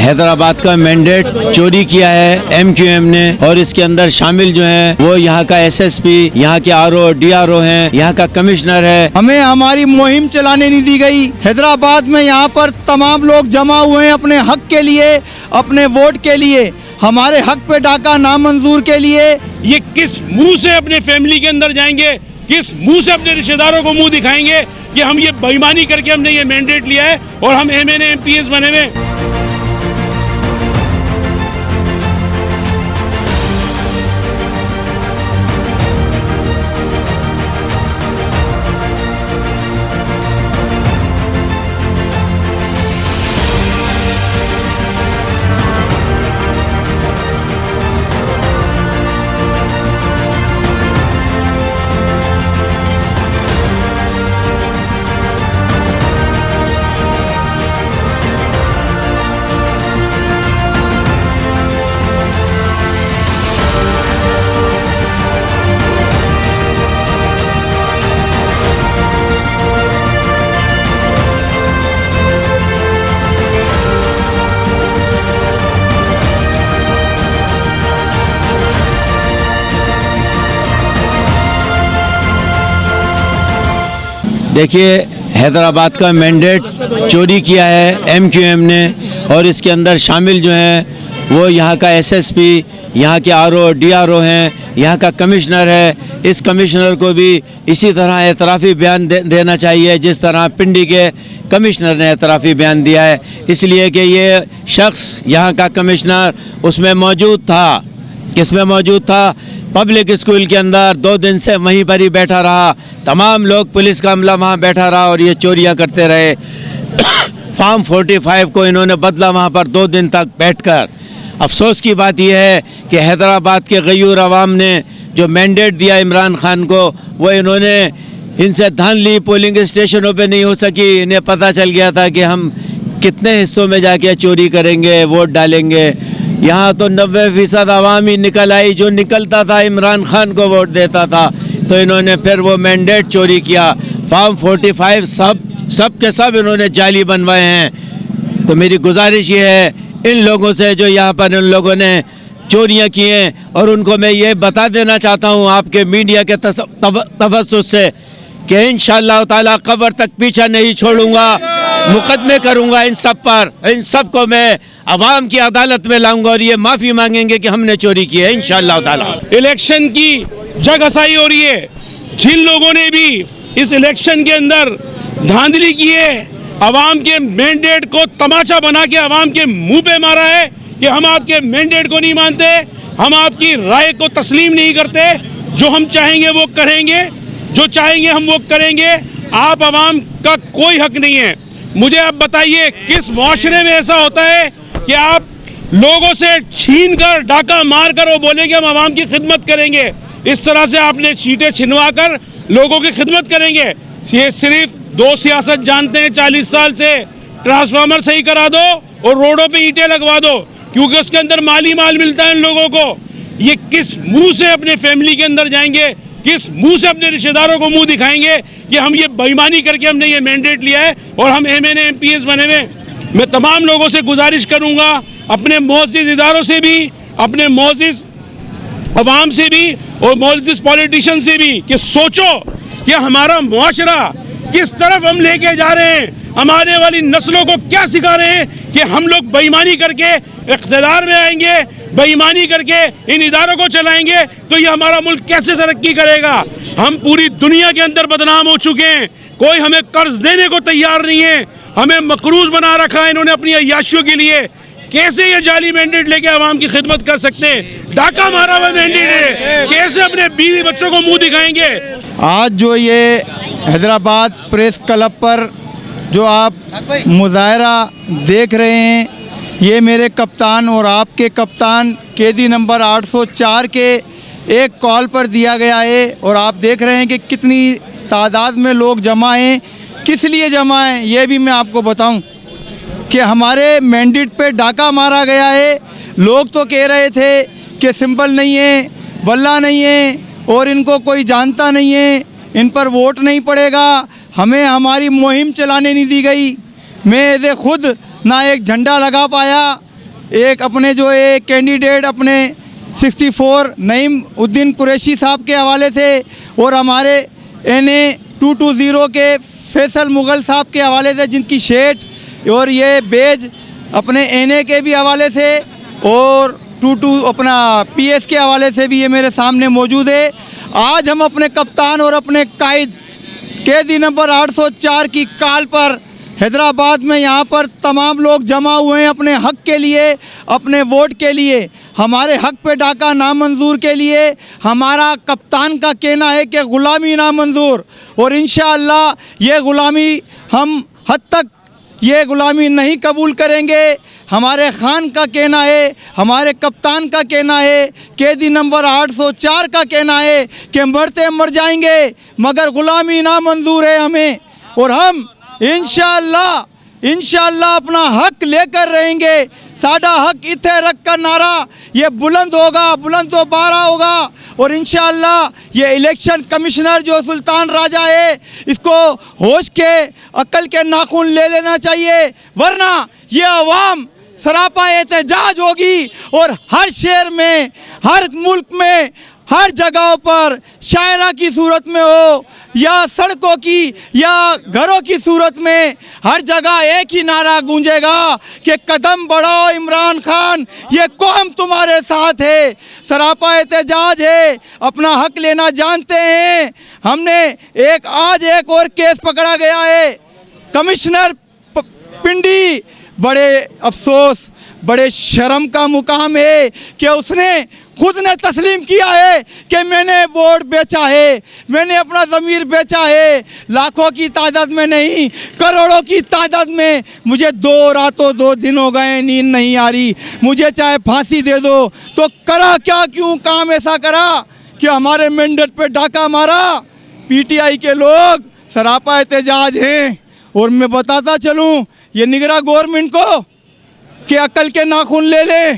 हैदराबाद का मैंडेट चोरी किया है MQM ने, और इसके अंदर शामिल जो हैं वो यहाँ का SSP, यहाँ के RO DRO हैं, यहाँ का कमिश्नर है। हमें हमारी मुहिम चलाने नहीं दी गई। हैदराबाद में यहाँ पर तमाम लोग जमा हुए हैं अपने हक के लिए, अपने वोट के लिए, हमारे हक पे डाका नामंजूर के लिए। ये किस मुंह से अपने फैमिली के अंदर जाएंगे, किस मुंह से अपने रिश्तेदारों को मुंह दिखाएंगे कि हम ये बेईमानी करके हमने ये मैंडेट लिया है और हम MNA MPs बने हुए। देखिए, हैदराबाद का मैंडेट चोरी किया है MQM ने, और इसके अंदर शामिल जो हैं वो यहाँ का SSP, यहाँ के RO DRO हैं, यहाँ का कमिश्नर है। इस कमिश्नर को भी इसी तरह एतराफ़ी बयान देना चाहिए जिस तरह पिंडी के कमिश्नर ने एतराफ़ी बयान दिया है, इसलिए कि ये शख्स यहाँ का कमिश्नर उसमें मौजूद था। किसमें मौजूद था? पब्लिक स्कूल के अंदर 2 दिन से वहीं पर ही बैठा रहा, तमाम लोग, पुलिस का अमला वहाँ बैठा रहा और ये चोरियाँ करते रहे। फॉर्म 45 को इन्होंने बदला वहाँ पर 2 दिन तक बैठकर। अफसोस की बात यह है कि हैदराबाद के गयूर अवाम ने जो मैंडेट दिया इमरान खान को, वो इन्होंने इनसे धान ली, पोलिंग स्टेशनों पे नहीं हो सकी। इन्हें पता चल गया था कि हम कितने हिस्सों में जाके चोरी करेंगे, वोट डालेंगे। यहाँ तो 90% आवाम ही निकल आई, जो निकलता था इमरान खान को वोट देता था। तो इन्होंने फिर वो मैंडेट चोरी किया। फॉर्म 45 सब के सब इन्होंने जाली बनवाए हैं। तो मेरी गुजारिश ये है इन लोगों से जो यहाँ पर इन लोगों ने चोरियाँ की हैं, और उनको मैं ये बता देना चाहता हूँ आपके मीडिया के तवस्सुस से कि इंशाअल्लाह ताला कब्र तक पीछा नहीं छोड़ूंगा, मुकदमे करूंगा इन सब पर। इन सब को मैं अवाम की अदालत में लाऊंगा और ये माफ़ी मांगेंगे कि हमने चोरी की है इंशाअल्लाह ताला। इलेक्शन की जगहसाई हो रही है। जिन लोगों ने भी इस इलेक्शन के अंदर धांधली की है, अवाम के मैंडेट को तमाचा बना के अवाम के मुंह पे मारा है कि हम आपके मैंडेट को नहीं मानते, हम आपकी राय को तस्लीम नहीं करते, जो हम चाहेंगे वो करेंगे, जो चाहेंगे हम वो करेंगे। आप अवाम का कोई हक नहीं है। मुझे आप बताइए किस मुआशरे में ऐसा होता है कि आप लोगों से छीन कर, डाका मार कर वो बोले कि हम आवाम की खिदमत करेंगे। इस तरह से आपने सीटें छिनवा कर लोगों की खिदमत करेंगे। ये सिर्फ 2 सियासत जानते हैं 40 साल से, ट्रांसफार्मर सही करा दो और रोडों पे ईंटें लगवा दो, क्योंकि उसके अंदर माली माल मिलता है इन लोगों को। ये किस मुंह से अपने फैमिली के अंदर जाएंगे, किस मुंह से अपने रिश्तेदारों को मुंह दिखाएंगे कि हम ये बेईमानी करके हमने ये मैंडेट लिया है और हम MNA MPs बने हुए। मैं तमाम लोगों से गुजारिश करूंगा, अपने मोअज़्ज़िज़ इदारों से भी, अपने मोअज़्ज़िज़ अवाम से भी और मोअज़्ज़िज़ पॉलिटिशियन से भी कि सोचो कि हमारा मुआशरा किस तरफ हम लेके जा रहे हैं। हमारे वाली नस्लों को क्या सिखा रहे हैं कि हम लोग बेईमानी करके इख्तियार में आएंगे, बेईमानी करके इन इदारों को चलाएंगे तो ये हमारा मुल्क कैसे तरक्की करेगा। हम पूरी दुनिया के अंदर बदनाम हो चुके हैं, कोई हमें कर्ज देने को तैयार नहीं है, हमें मकरूज बना रखा है इन्होंने अपनी अय्याशियों के लिए। कैसे ये जाली मैंडेट लेके आवाम की खिदमत कर सकते हैं? डाका मारा हुआ मैंडेट है, कैसे अपने बीवी बच्चों को मुंह दिखाएंगे? आज जो ये हैदराबाद प्रेस क्लब पर जो आप मुजाहरा देख रहे हैं, ये मेरे कप्तान और आपके कप्तान केजी नंबर 804 के एक कॉल पर दिया गया है। और आप देख रहे हैं कि कितनी तादाद में लोग जमा हैं। किस लिए जमा हैं ये भी मैं आपको बताऊं कि हमारे मैंडेट पे डाका मारा गया है। लोग तो कह रहे थे कि सिंबल नहीं है, बल्ला नहीं है और इनको कोई जानता नहीं है, इन पर वोट नहीं पड़ेगा। हमें हमारी मुहिम चलाने नहीं दी गई। मैं ऐसे खुद ना एक झंडा लगा पाया, एक अपने जो है कैंडिडेट अपने 64 नईम उद्दीन कुरैशी साहब के हवाले से और हमारे NA 220 के फैसल मुग़ल साहब के हवाले से जिनकी शेट और ये बेज अपने NA के भी हवाले से और 22 अपना PS के हवाले से भी ये मेरे सामने मौजूद है। आज हम अपने कप्तान और अपने कायद कैदी नंबर 804 की कॉल पर हैदराबाद में यहाँ पर तमाम लोग जमा हुए हैं अपने हक के लिए, अपने वोट के लिए, हमारे हक पे डाका नामंजूर के लिए। हमारा कप्तान का कहना है कि ग़ुलामी नामंजूर, और इंशाअल्लाह ये ग़ुलामी हम हद तक ये ग़ुलामी नहीं कबूल करेंगे। हमारे खान का कहना है, हमारे कप्तान का कहना है, कैदी नंबर 804 का कहना है कि मरते मर जाएंगे मगर ग़ुलामी नामंजूर है हमें, और हम इंशाअल्लाह अपना हक लेकर रहेंगे। साडा हक इत्थे रख कर नारा ये बुलंद होगा, बुलंद तो बारा होगा, और इंशाअल्लाह ये इलेक्शन कमिश्नर जो सुल्तान राजा है इसको होश के अक्ल के नाखून ले लेना चाहिए, वरना ये अवाम सरापा एहतजाज होगी और हर शहर में, हर मुल्क में, हर जगह पर शायरा की सूरत में हो या सड़कों की या घरों की सूरत में, हर जगह एक ही नारा गूंजेगा कि कदम बढ़ाओ इमरान खान, ये कौम तुम्हारे साथ है। सरापा एहतजाज है, अपना हक लेना जानते हैं। हमने आज एक और केस पकड़ा गया है, कमिश्नर पिंडी। बड़े अफसोस, बड़े शर्म का मुकाम है कि उसने खुद ने तस्लीम किया है कि मैंने वोट बेचा है, मैंने अपना ज़मीर बेचा है। लाखों की तादाद में नहीं, करोड़ों की तादाद में मुझे 2 रातों 2 दिन हो गए, नींद नहीं आ रही, मुझे चाहे फांसी दे दो। तो करा क्या, क्यों काम ऐसा करा कि हमारे मैंडेट पे डाका मारा। PTI के लोग सरापा एहतजाज हैं। और मैं बताता चलूँ ये निगरान गवर्नमेंट को कि अकल के नाखून ले ले।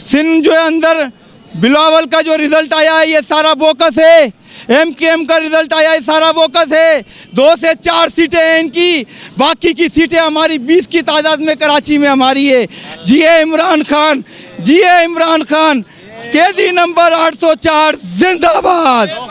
सिंध जो है अंदर बिलावल का जो रिज़ल्ट आया है ये सारा बोकस है, MKM का रिज़ल्ट आया है सारा बोकस है। 2 से 4 सीटें हैं इनकी, बाकी की सीटें हमारी 20 की तादाद में कराची में हमारी है। जिए इमरान खान, जिए इमरान खान। कैदी नंबर 804 जिंदाबाद।